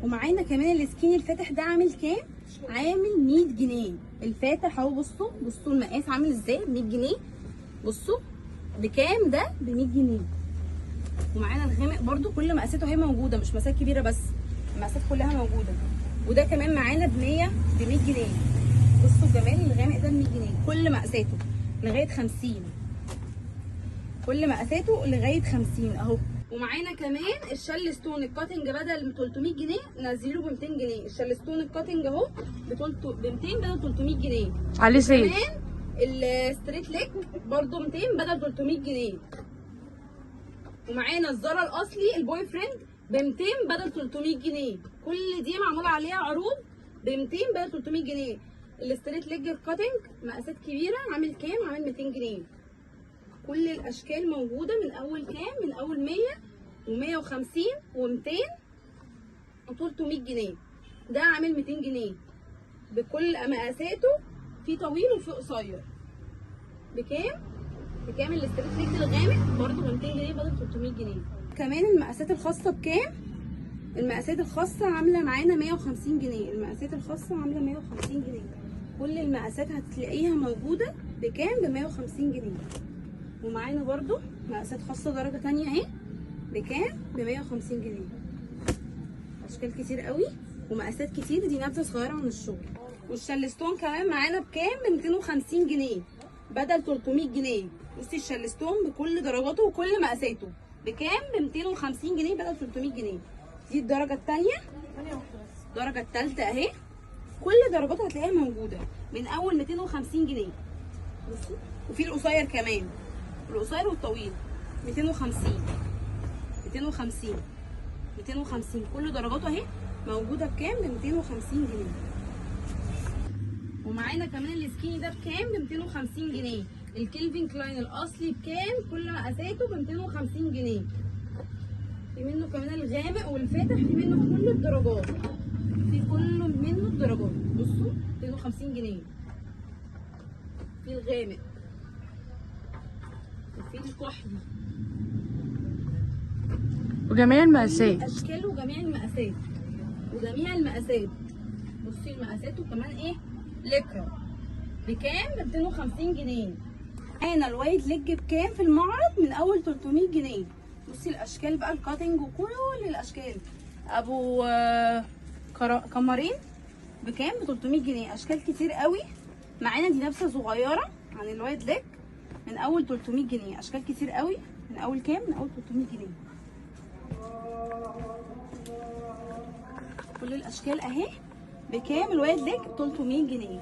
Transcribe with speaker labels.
Speaker 1: ومعانا كمان السكيني الفاتح ده عامل كام؟ عامل 100 جنيه الفاتح اهو. بصوا المقاس عامل ازاي ب 100 جنيه. بصوا بكام ده؟ ب 100 جنيه. ومعانا الغامق برده كل مقاساته اهي موجوده، مش مقاسات كبيره بس، المقاسات كلها موجوده. وده كمان معانا ب 100 جنيه. بصوا الجمال الغامق ده ب 100 جنيه كل مقاساته لغايه 50، كل مقاساته لغايه 50 اهو. ومعانا كمان الشل ستون الكاتنج بدل 300 جنيه نزلوا ب 200 جنيه. الشل ستون الكاتنج اهو ب 200 بدل 300 جنيه
Speaker 2: عليه زي
Speaker 1: كمان. الستريت ليج برده 200 بدل 300 جنيه. ومعانا الزرار الاصلي البوي فريند ب 200 بدل 300 جنيه. كل دي معمول عليها عروض ب 200 بدل 300 جنيه. الستريت ليج الكاتنج مقاسات كبيره عامل كام؟ عامل 200 جنيه. كل الاشكال موجوده من اول كام؟ من اول 100 و150 و200 و300 جنيه. ده عامل 200 جنيه بكل مقاساته، في طويل وفي قصير. بكام؟ الاستريت ليج الغامق برضه ب 200 جنيه بدل 300 جنيه. كمان المقاسات الخاصه بكام؟ المقاسات الخاصه عامله معانا 150 جنيه. المقاسات الخاصه عامله 150 جنيه. كل المقاسات هتلاقيها موجوده بكام؟ ب 150 جنيه. ومعانا برضو مقاسات خاصه درجه تانية اهي بكام؟ ب 150 جنيه. اشكال كتير قوي ومقاسات كتير، دي نبذه صغيره من الشغل. والشلستون كمان معانا بكام؟ ب 250 جنيه بدل 300 جنيه. بصي الشلستون بكل درجاته وكل مقاساته بكام؟ ب 250 جنيه بدل 300 جنيه. دي الدرجه الثانيه. الدرجه الثالثه اهي كل درجاتها هتلاقيها موجوده من اول 250 جنيه. بصي وفي القصير كمان، القصير والطويل 250 كل درجاته اهي موجوده بكام؟ ب 250 جنيه. ومعانا كمان السكيني ده بكام؟ ب 250 جنيه. الكيلفين كلاين الاصلي بكام؟ كل مقاساته ب 250 جنيه. في منه كمان الغامق والفاتح، في منه كل الدرجات، في كل منه الدرجات. بصوا 250 جنيه. في الغامق وفي الكحلي
Speaker 2: وجميع المقاسات،
Speaker 1: اشكال وجميع المقاسات. بصي المقاسات. وكمان ايه؟ لكرة بكام؟ ب 250 جنيه. انا الوايد ليج بكام في المعرض؟ من اول 300 جنيه. بصي الاشكال بقى الكاتنج وكل الاشكال. ابو كمرين بكام؟ ب 300 جنيه. اشكال كتير قوي معانا. دي نبذه صغيره عن الوايد ليج من اول 300 جنيه. اشكال كتير قوي من اول كام؟ من اول 300 جنيه. كل الاشكال اهي بكام؟ الوايد ليج ب 300 جنيه.